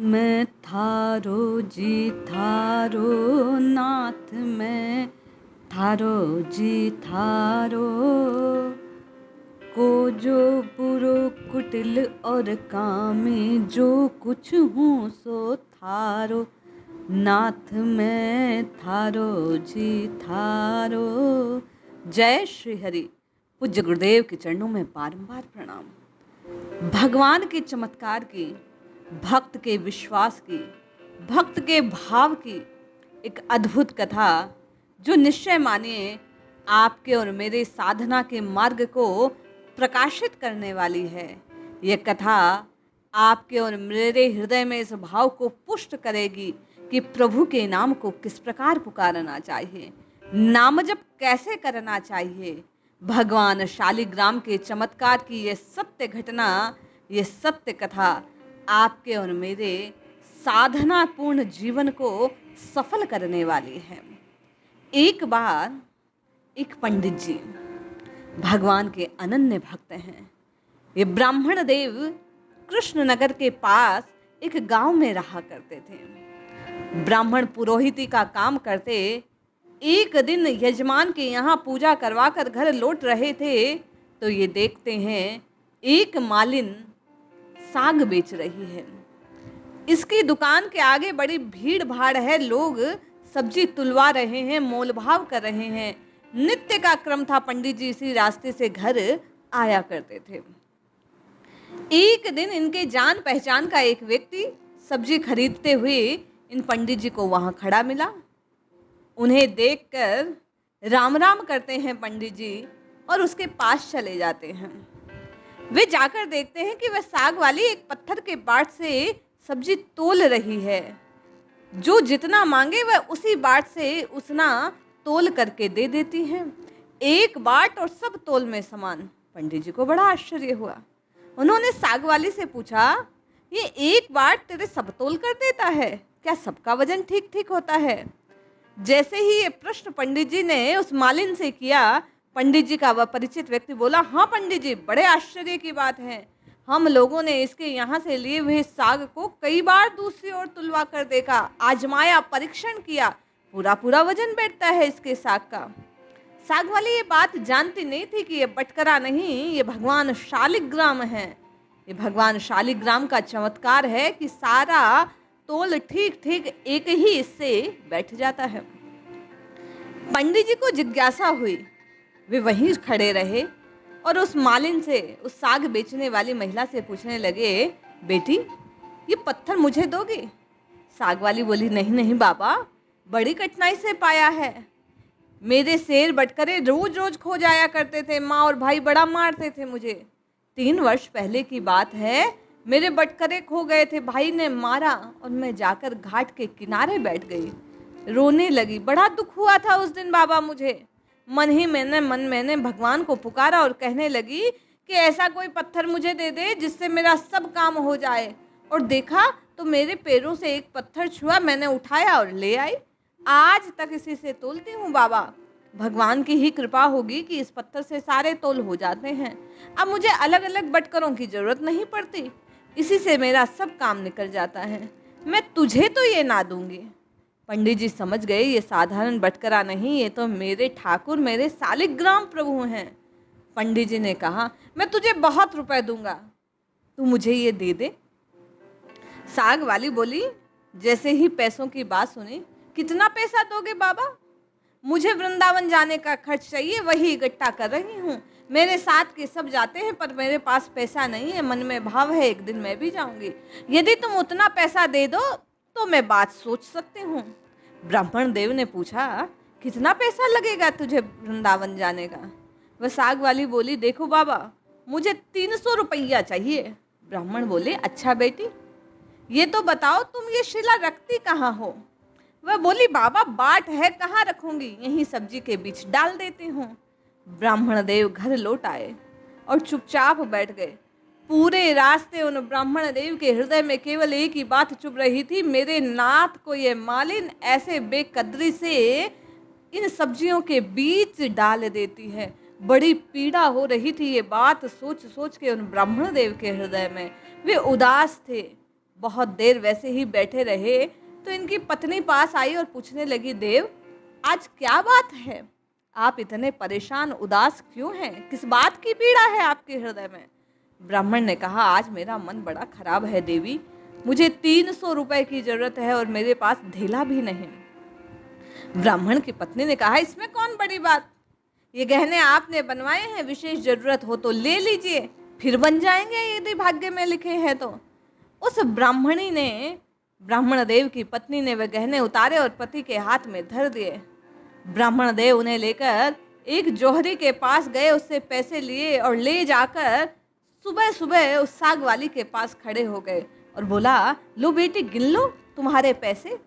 मैं थारो जी थारो, नाथ मैं थारो जी थारो। को जो बुरो कुटिल और कामे, जो कुछ हूँ सो थारो। नाथ मैं थारो जी थारो। जय श्री हरि। पूज्य गुरुदेव के चरणों में बारंबार प्रणाम। भगवान के चमत्कार की, भक्त के विश्वास की, भक्त के भाव की एक अद्भुत कथा, जो निश्चय मानिए आपके और मेरे साधना के मार्ग को प्रकाशित करने वाली है। यह कथा आपके और मेरे हृदय में इस भाव को पुष्ट करेगी कि प्रभु के नाम को किस प्रकार पुकारना चाहिए, नाम जप कैसे करना चाहिए। भगवान शालिग्राम के चमत्कार की यह सत्य घटना, यह सत्य कथा आपके और मेरे साधनापूर्ण जीवन को सफल करने वाली है। एक बार एक पंडित जी भगवान के अनन्य भक्त हैं। ये ब्राह्मण देव कृष्णनगर के पास एक गांव में रहा करते थे। ब्राह्मण पुरोहिती का काम करते। एक दिन यजमान के यहाँ पूजा करवा कर घर लौट रहे थे तो ये देखते हैं एक मालिन साग बेच रही है। इसकी दुकान के आगे बड़ी भीड़ भाड़ है, लोग सब्जी तुलवा रहे हैं, मोलभाव कर रहे हैं। नित्य का क्रम था, पंडित जी इसी रास्ते से घर आया करते थे। एक दिन इनके जान पहचान का एक व्यक्ति सब्जी खरीदते हुए इन पंडित जी को वहां खड़ा मिला। उन्हें देखकर राम राम करते हैं पंडित जी और उसके पास चले जाते हैं। वे जाकर देखते हैं कि वह साग वाली एक पत्थर के बाट से सब्जी तोल रही है। जो जितना मांगे वह उसी बाट से उतना तोल करके दे देती है। एक बाट और सब तोल में समान। पंडित जी को बड़ा आश्चर्य हुआ। उन्होंने साग वाली से पूछा, ये एक बाट तेरे सब तोल कर देता है, क्या सबका वजन ठीक ठीक होता है? जैसे ही ये प्रश्न पंडित जी ने उस मालिन से किया, पंडित जी का वह परिचित व्यक्ति बोला, हाँ पंडित जी, बड़े आश्चर्य की बात है। हम लोगों ने इसके यहाँ से लिए हुए साग को कई बार दूसरी ओर तुलवा कर देखा, आजमाया, परीक्षण किया, पूरा पूरा वजन बैठता है इसके साग का। साग वाली ये बात जानती नहीं थी कि ये बटकरा नहीं, ये भगवान शालिग्राम है। ये भगवान शालिग्राम का चमत्कार है कि सारा तोल ठीक ठीक एक ही इससे बैठ जाता है। पंडित जी को जिज्ञासा हुई। वे वहीं खड़े रहे और उस मालिन से, उस साग बेचने वाली महिला से पूछने लगे, बेटी ये पत्थर मुझे दोगी? साग वाली बोली, नहीं नहीं बाबा, बड़ी कठिनाई से पाया है। मेरे शेर बटकरे रोज रोज खो जाया करते थे, माँ और भाई बड़ा मारते थे मुझे। 3 वर्ष पहले की बात है, मेरे बटकरे खो गए थे, भाई ने मारा और मैं जाकर घाट के किनारे बैठ गई, रोने लगी। बड़ा दुख हुआ था उस दिन बाबा मुझे। मन मैंने भगवान को पुकारा और कहने लगी कि ऐसा कोई पत्थर मुझे दे दे जिससे मेरा सब काम हो जाए। और देखा तो मेरे पैरों से एक पत्थर छुआ, मैंने उठाया और ले आई। आज तक इसी से तोलती हूँ बाबा। भगवान की ही कृपा होगी कि इस पत्थर से सारे तोल हो जाते हैं। अब मुझे अलग अलग बटकरों की जरूरत नहीं पड़ती, इसी से मेरा सब काम निकल जाता है। मैं तुझे तो ये ना दूंगी। पंडित जी समझ गए ये साधारण बटकरा नहीं, ये तो मेरे ठाकुर, मेरे शालिग्राम प्रभु हैं। पंडित जी ने कहा, मैं तुझे बहुत रुपए दूंगा, तू मुझे ये दे दे। साग वाली बोली, जैसे ही पैसों की बात सुनी, कितना पैसा दोगे बाबा? मुझे वृंदावन जाने का खर्च चाहिए, वही इकट्ठा कर रही हूँ। मेरे साथ के सब जाते हैं पर मेरे पास पैसा नहीं है। मन में भाव है एक दिन मैं भी जाऊंगी। यदि तुम उतना पैसा दे दो तो मैं बात सोच सकती हूँ। ब्राह्मण देव ने पूछा, कितना पैसा लगेगा तुझे वृंदावन जाने का? वह साग वाली बोली, देखो बाबा, मुझे 300 रुपया चाहिए। ब्राह्मण बोले, अच्छा बेटी, ये तो बताओ तुम ये शिला रखती कहाँ हो? वह बोली, बाबा बाट है, कहाँ रखूंगी, यहीं सब्जी के बीच डाल देती हूँ। ब्राह्मण देव घर लौट आए और चुपचाप बैठ गए। पूरे रास्ते उन ब्राह्मण देव के हृदय में केवल एक ही बात चुभ रही थी, मेरे नाथ को ये मालिन ऐसे बेकदरी से इन सब्जियों के बीच डाल देती है। बड़ी पीड़ा हो रही थी ये बात सोच सोच के उन ब्राह्मण देव के हृदय में। वे उदास थे, बहुत देर वैसे ही बैठे रहे तो इनकी पत्नी पास आई और पूछने लगी, देव आज क्या बात है, आप इतने परेशान उदास क्यों हैं, किस बात की पीड़ा है आपके हृदय में। ब्राह्मण ने कहा, आज मेरा मन बड़ा खराब है देवी, मुझे 300 रुपए की जरूरत है और मेरे पास ढेला भी नहीं। ब्राह्मण की पत्नी ने कहा, इसमें कौन बड़ी बात, ये गहने आपने बनवाए हैं, विशेष जरूरत हो तो ले लीजिए, फिर बन जाएंगे यदि भाग्य में लिखे हैं तो। उस ब्राह्मण देव की पत्नी ने वे गहने उतारे और पति के हाथ में धर दिए। ब्राह्मण देव उन्हें लेकर एक जोहरी के पास गए, उससे पैसे लिए और ले जाकर सुबह सुबह उस साग वाली के पास खड़े हो गए और बोला, लो बेटी गिन लो तुम्हारे पैसे।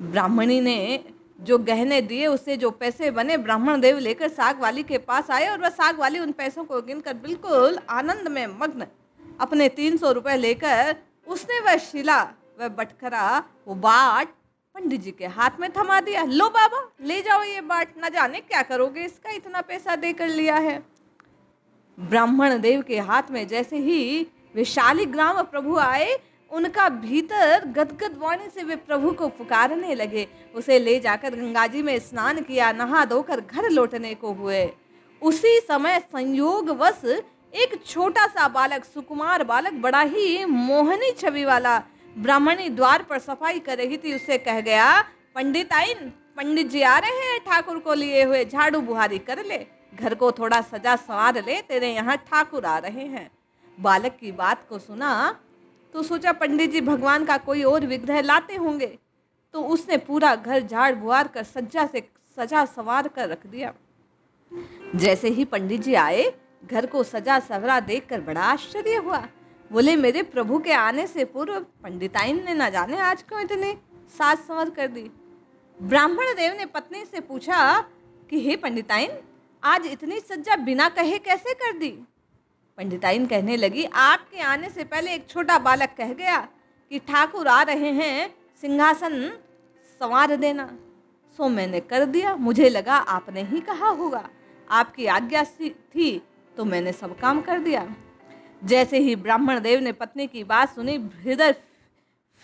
ब्राह्मणी ने जो गहने दिए उससे जो पैसे बने ब्राह्मण देव लेकर साग वाली के पास आए और वह साग वाली उन पैसों को गिनकर बिल्कुल आनंद में मग्न अपने 300 रुपए लेकर उसने वह शिला, वह बटखरा, वो बाट पंडित जी के हाथ में थमा दिया। लो बाबा ले जाओ ये बाट, न जाने क्या करोगे इसका, इतना पैसा देकर लिया है। ब्राह्मण देव के हाथ में जैसे ही वे शालिग्राम प्रभु आए, उनका भीतर गदगद वाणी से वे प्रभु को पुकारने लगे। उसे ले जाकर गंगा जी में स्नान किया, नहा धोकर घर लौटने को हुए। उसी समय संयोगवश एक छोटा सा बालक, सुकुमार बालक, बड़ा ही मोहनी छवि वाला, ब्राह्मणी द्वार पर सफाई कर रही थी, उससे कह गया, पंडित जी आ रहे हैं ठाकुर को लिए हुए, झाड़ू बुहारी कर ले, घर को थोड़ा सजा संवार ले, तेरे यहाँ ठाकुर आ रहे हैं। बालक की बात को सुना तो सोचा पंडित जी भगवान का कोई और विग्रह लाते होंगे, तो उसने पूरा घर झाड़ बुहार कर सजा संवार कर रख दिया। जैसे ही पंडित जी आए, घर को सजा सवरा देखकर बड़ा आश्चर्य हुआ। बोले, मेरे प्रभु के आने से पूर्व पंडिताइन ने न जाने आज क्यों इतने साज संवर कर दी। ब्राह्मण देव ने पत्नी से पूछा कि हे पंडिताइन, आज इतनी सज्जा बिना कहे कैसे कर दी। पंडिताइन कहने लगी, आपके आने से पहले एक छोटा बालक कह गया कि ठाकुर आ रहे हैं, सिंहासन संवार देना, सो मैंने कर दिया। मुझे लगा आपने ही कहा होगा, आपकी आज्ञा थी तो मैंने सब काम कर दिया। जैसे ही ब्राह्मण देव ने पत्नी की बात सुनी, हृदय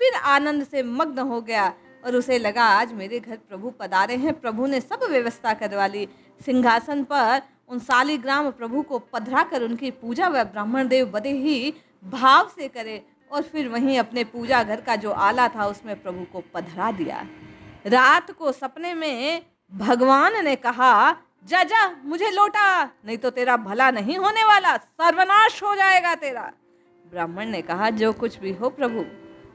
फिर आनंद से मग्न हो गया और उसे लगा, आज मेरे घर प्रभु पधारे हैं। प्रभु ने सब व्यवस्था करवा ली। सिंहासन पर उन शालिग्राम प्रभु को पधरा कर उनकी पूजा वह ब्राह्मण देव बड़े ही भाव से करे और फिर वहीं अपने पूजा घर का जो आला था उसमें प्रभु को पधरा दिया। रात को सपने में भगवान ने कहा, जा जा मुझे लौटा, नहीं तो तेरा भला नहीं होने वाला, सर्वनाश हो जाएगा तेरा। ब्राह्मण ने कहा, जो कुछ भी हो प्रभु,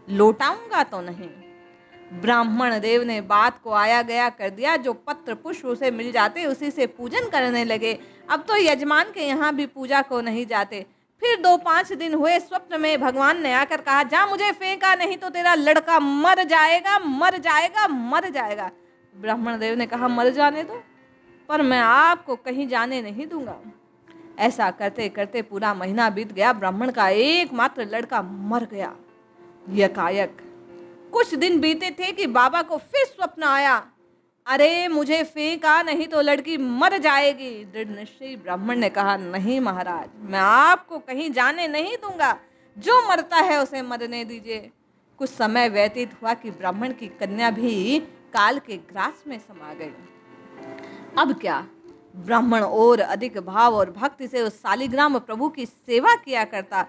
लौटाऊंगा तो नहीं। ब्राह्मण देव ने बात को आया गया कर दिया। जो पत्र पुष्प उसे मिल जाते उसी से पूजन करने लगे। अब तो यजमान के यहाँ भी पूजा को नहीं जाते। फिर 2-5 दिन हुए, स्वप्न में भगवान ने आकर कहा, जा मुझे फेंका, नहीं तो तेरा लड़का मर जाएगा, मर जाएगा, मर जाएगा। ब्राह्मण देव ने कहा, मर जाने दो, पर मैं आपको कहीं जाने नहीं दूंगा। ऐसा करते करते पूरा महीना बीत गया। ब्राह्मण का एकमात्र लड़का मर गया यकायक। कुछ दिन बीते थे कि बाबा को फिर स्वप्न आया, अरे मुझे फेंका, नहीं तो लड़की मर जाएगी। दृढ़ निश्चयी ब्राह्मण ने कहा, नहीं महाराज, मैं आपको कहीं जाने नहीं दूंगा, जो मरता है उसे मरने दीजिए। कुछ समय व्यतीत हुआ कि ब्राह्मण की कन्या भी काल के ग्रास में समा गई। अब क्या, ब्राह्मण और अधिक भाव और भक्ति से उस शालिग्राम प्रभु की सेवा किया करता,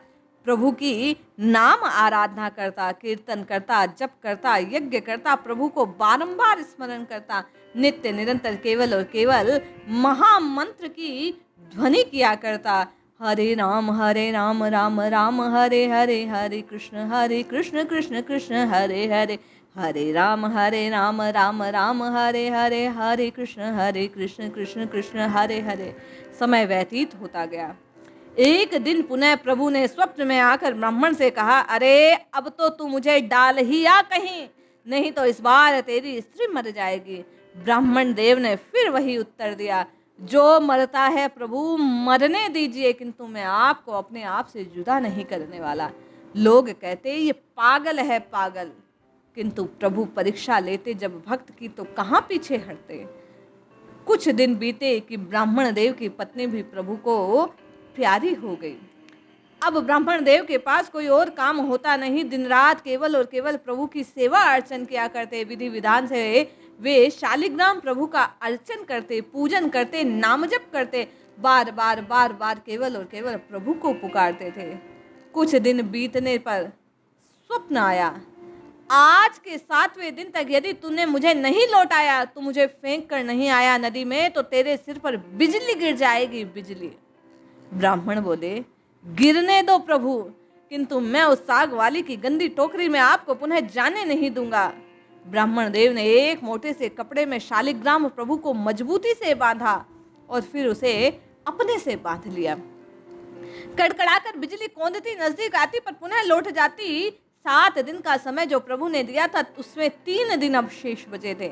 प्रभु की नाम आराधना करता, कीर्तन करता, जप करता, यज्ञ करता, प्रभु को बारंबार स्मरण करता, नित्य निरंतर केवल और केवल महामंत्र की ध्वनि किया करता। हरे राम राम राम हरे हरे, हरे कृष्ण कृष्ण कृष्ण हरे हरे, हरे राम राम राम हरे हरे, हरे कृष्ण कृष्ण कृष्ण हरे हरे। समय व्यतीत होता गया। एक दिन पुनः प्रभु ने स्वप्न में आकर ब्राह्मण से कहा, अरे अब तो तू मुझे डाल ही आ कहीं, नहीं तो इस बार तेरी स्त्री मर जाएगी। ब्राह्मण देव ने फिर वही उत्तर दिया, जो मरता है प्रभु मरने दीजिए, किंतु मैं आपको अपने आप से जुदा नहीं करने वाला। लोग कहते ये पागल है पागल, किंतु प्रभु परीक्षा लेते जब भक्त की तो कहाँ पीछे हटते। कुछ दिन बीते कि ब्राह्मण देव की पत्नी भी प्रभु को प्यारी हो गई। अब ब्राह्मण देव के पास कोई और काम होता नहीं, दिन रात केवल और केवल प्रभु की सेवा अर्चन किया करते। विधि विधान से वे शालिग्राम प्रभु का अर्चन करते, पूजन करते, नाम जप करते, बार बार बार बार केवल और केवल प्रभु को पुकारते थे। कुछ दिन बीतने पर स्वप्न आया, आज के 7वें दिन तक यदि तूने मुझे नहीं लौटाया, तू मुझे फेंक कर नहीं आया नदी में, तो तेरे सिर पर बिजली गिर जाएगी, बिजली। ब्राह्मण बोले, गिरने दो प्रभु, किंतु मैं उस साग वाली की गंदी टोकरी में आपको पुनः जाने नहीं दूंगा। ब्राह्मण देव ने एक मोटे से कपड़े में शालिग्राम प्रभु को मजबूती से बांधा और फिर उसे अपने से बांध लिया। कड़कड़ाकर बिजली कौंधती नजदीक आती पर पुनः लौट जाती। 7 दिन का समय जो प्रभु ने दिया था, उसमें 3 दिन अब शेष बचे थे।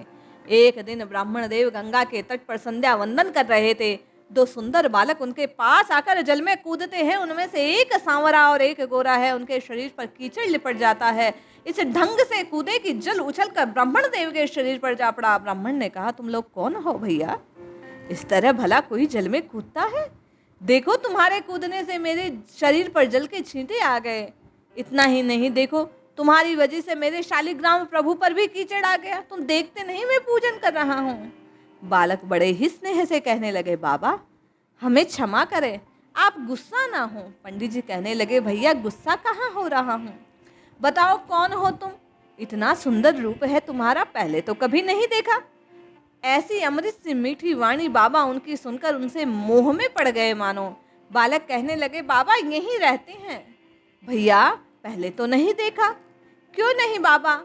एक दिन ब्राह्मण देव गंगा के तट पर संध्या वंदन कर रहे थे। 2 सुंदर बालक उनके पास आकर जल में कूदते हैं। उनमें से एक सांवरा और एक गोरा है। उनके शरीर पर कीचड़ लिपट जाता है। इस ढंग से कूदे कि जल उछलकर ब्राह्मण देव के शरीर पर जा पड़ा। ब्राह्मण ने कहा, तुम लोग कौन हो भैया? इस तरह भला कोई जल में कूदता है? देखो, तुम्हारे कूदने से मेरे शरीर पर जल के छींटे आ गए। इतना ही नहीं, देखो तुम्हारी वजह से मेरे शालिग्राम प्रभु पर भी कीचड़ आ गया। तुम देखते नहीं मैं पूजन कर रहा हूँ। बालक बड़े ही स्नेह से कहने लगे, बाबा हमें क्षमा करें, आप गुस्सा ना हो। पंडित जी कहने लगे, भैया गुस्सा कहाँ हो रहा हूँ, बताओ कौन हो तुम? इतना सुंदर रूप है तुम्हारा, पहले तो कभी नहीं देखा। ऐसी अमृत सी मीठी वाणी बाबा उनकी सुनकर उनसे मोह में पड़ गए मानो। बालक कहने लगे, बाबा यहीं रहते हैं। भैया पहले तो नहीं देखा। क्यों नहीं बाबा,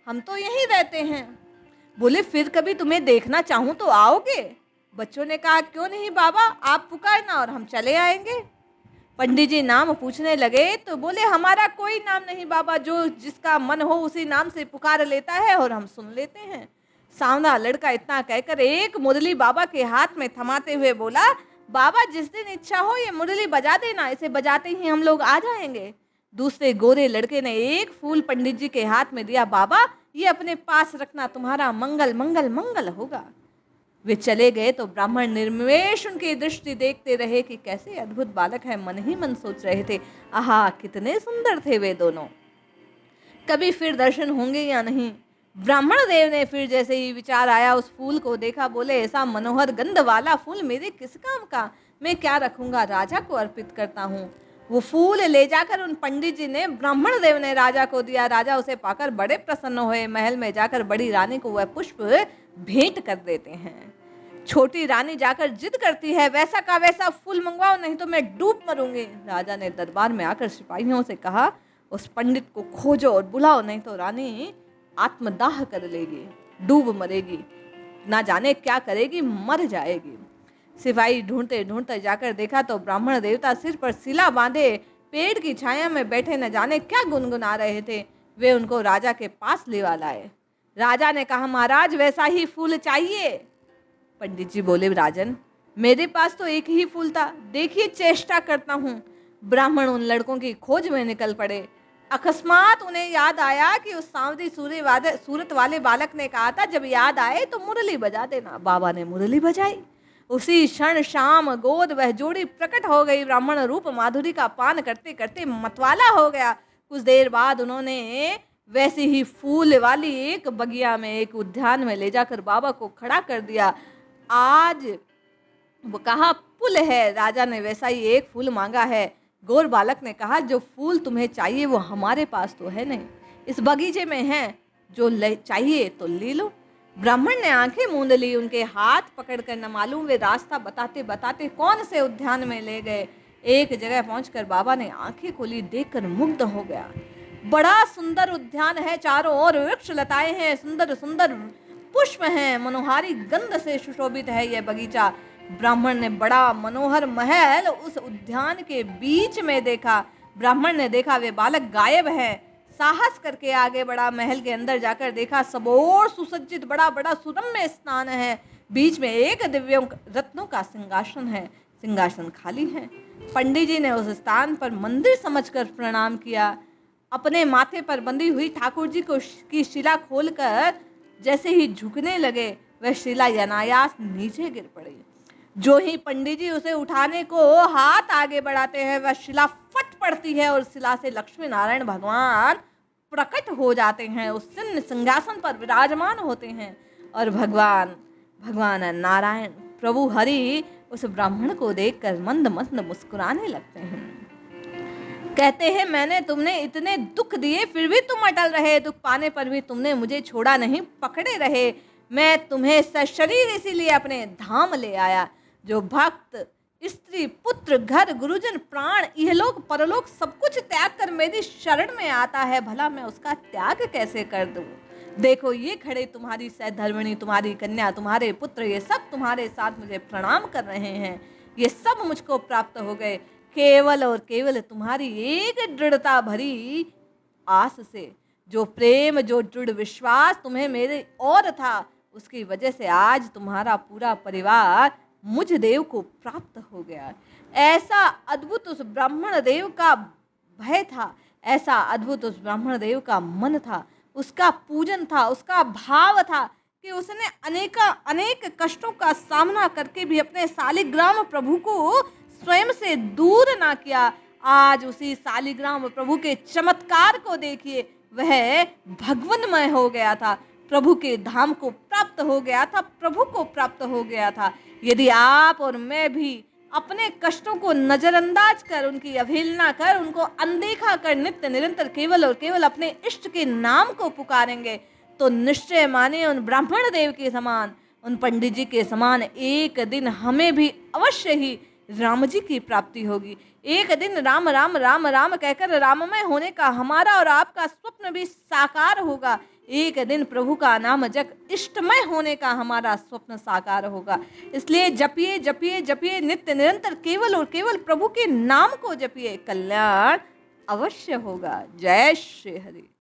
हम तो यहीं रहते हैं। बोले, फिर कभी तुम्हें देखना चाहूँ तो आओगे? बच्चों ने कहा, क्यों नहीं बाबा, आप पुकारना और हम चले आएंगे। पंडित जी नाम पूछने लगे तो बोले, हमारा कोई नाम नहीं बाबा, जो जिसका मन हो उसी नाम से पुकार लेता है और हम सुन लेते हैं। सांवला लड़का इतना कहकर एक मुरली बाबा के हाथ में थमाते हुए बोला, बाबा जिस दिन इच्छा हो ये मुरली बजा देना, इसे बजाते ही हम लोग आ जाएंगे। दूसरे गोरे लड़के ने एक फूल पंडित जी के हाथ में दिया, बाबा ये अपने पास रखना, तुम्हारा मंगल मंगल मंगल होगा। वे चले गए तो ब्राह्मण निर्निमेष उनकी दृष्टि देखते रहे कि कैसे अद्भुत बालक है। मन ही मन सोच रहे थे, आहा कितने सुंदर थे वे दोनों, कभी फिर दर्शन होंगे या नहीं। ब्राह्मण देव ने फिर जैसे ही विचार आया उस फूल को देखा, बोले, ऐसा मनोहर गंध वाला फूल मेरे किस काम का, मैं क्या रखूंगा, राजा को अर्पित करता हूँ। वो फूल ले जाकर उन पंडित जी ने, ब्राह्मण देव ने राजा को दिया। राजा उसे पाकर बड़े प्रसन्न हुए। महल में जाकर बड़ी रानी को वह पुष्प भेंट कर देते हैं। छोटी रानी जाकर जिद करती है, वैसा का वैसा फूल मंगवाओ, नहीं तो मैं डूब मरूंगी। राजा ने दरबार में आकर सिपाहियों से कहा, उस पंडित को खोजो और बुलाओ, नहीं तो रानी आत्मदाह कर लेगी, डूब मरेगी, ना जाने क्या करेगी, मर जाएगी। सिपाही ढूंढते ढूंढते जाकर देखा तो ब्राह्मण देवता सिर पर सिला बांधे पेड़ की छाया में बैठे न जाने क्या गुनगुना रहे थे। वे उनको राजा के पास ले लाए। राजा ने कहा, महाराज वैसा ही फूल चाहिए। पंडित जी बोले, राजन मेरे पास तो एक ही फूल था, देखिए चेष्टा करता हूँ। ब्राह्मण उन लड़कों की खोज में निकल पड़े। अकस्मात उन्हें याद आया कि उस सांवरी सूरत वाले बालक ने कहा था, जब याद आए तो मुरली बजा देना। बाबा ने मुरली बजाई। उसी क्षण शाम गोद वह जोड़ी प्रकट हो गई। ब्राह्मण रूप माधुरी का पान करते करते मतवाला हो गया। कुछ देर बाद उन्होंने वैसी ही फूल वाली एक बगिया में, एक उद्यान में ले जाकर बाबा को खड़ा कर दिया। आज वो कहा पुल है, राजा ने वैसा ही एक फूल मांगा है। गोर बालक ने कहा, जो फूल तुम्हें चाहिए वो हमारे पास तो है नहीं, इस बगीचे में है, जो चाहिए तो ले लो। ब्राह्मण ने आंखें मूंद ली। उनके हाथ पकड़कर न मालूम वे रास्ता बताते बताते कौन से उद्यान में ले गए। एक जगह पहुंचकर बाबा ने आंखें खोली, देखकर मुग्ध हो गया। बड़ा सुंदर उद्यान है, चारों ओर वृक्ष लताएं हैं, सुंदर सुंदर पुष्प हैं, मनोहारी गंध से सुशोभित है यह बगीचा। ब्राह्मण ने बड़ा मनोहर महल उस उद्यान के बीच में देखा। ब्राह्मण ने देखा वे बालक गायब हैं। साहस करके आगे बढ़ा। महल के अंदर जाकर देखा, सब ओर सुसज्जित बड़ा बड़ा सुरम्य स्थान है। बीच में एक दिव्य रत्नों का सिंहासन है, सिंहासन खाली है। पंडित जी ने उस स्थान पर मंदिर समझकर प्रणाम किया। अपने माथे पर बंधी हुई ठाकुर जी की शिला खोलकर जैसे ही झुकने लगे, वह शिला अनायास नीचे गिर पड़ी। जो ही पंडित जी उसे उठाने को हाथ आगे बढ़ाते हैं, वह शिला फट पड़ती है और शिला से लक्ष्मी नारायण भगवान प्रकट हो जाते हैं, उस सिंहासन पर विराजमान होते हैं। और भगवान नारायण प्रभु हरि उस ब्राह्मण को देखकर मंद मंद मुस्कुराने लगते हैं। कहते हैं, मैंने तुमने इतने दुख दिए फिर भी तुम अटल रहे, दुख पाने पर भी तुमने मुझे छोड़ा नहीं, पकड़े रहे। मैं तुम्हें सशरीर इसीलिए अपने धाम ले आया। जो भक्त स्त्री पुत्र घर गुरुजन प्राण इहलोक परलोक सब कुछ त्याग कर मेरी शरण में आता है, भला मैं उसका त्याग कैसे कर दूं। देखो ये खड़े तुम्हारी सहधर्मिणी, तुम्हारी कन्या, तुम्हारे पुत्र, ये सब तुम्हारे साथ मुझे प्रणाम कर रहे हैं। ये सब मुझको प्राप्त हो गए केवल और केवल तुम्हारी एक दृढ़ता भरी आस से। जो प्रेम, जो दृढ़ विश्वास तुम्हें मेरे और था, उसकी वजह से आज तुम्हारा पूरा परिवार मुझ देव को प्राप्त हो गया। ऐसा अद्भुत उस ब्राह्मण देव का भय था, ऐसा अद्भुत उस ब्राह्मण देव का मन था, उसका पूजन था, उसका भाव था कि उसने अनेक कष्टों का सामना करके भी अपने शालिग्राम प्रभु को स्वयं से दूर ना किया। आज उसी शालिग्राम प्रभु के चमत्कार को देखिए, वह भगवनमय हो गया था, प्रभु के धाम को प्राप्त हो गया था, प्रभु को प्राप्त हो गया था। यदि आप और मैं भी अपने कष्टों को नजरअंदाज कर, उनकी अवहेलना कर, उनको अनदेखा कर नित्य निरंतर केवल और केवल अपने इष्ट के नाम को पुकारेंगे, तो निश्चय माने उन ब्राह्मण देव के समान, उन पंडित जी के समान एक दिन हमें भी अवश्य ही राम जी की प्राप्ति होगी। एक दिन राम राम राम राम कहकर राममय होने का हमारा और आपका स्वप्न भी साकार होगा। एक दिन प्रभु का नाम जप इष्टमय होने का हमारा स्वप्न साकार होगा। इसलिए जपिए जपिए जपिए नित्य निरंतर केवल और केवल प्रभु के नाम को जपिए, कल्याण अवश्य होगा। जय श्री हरि।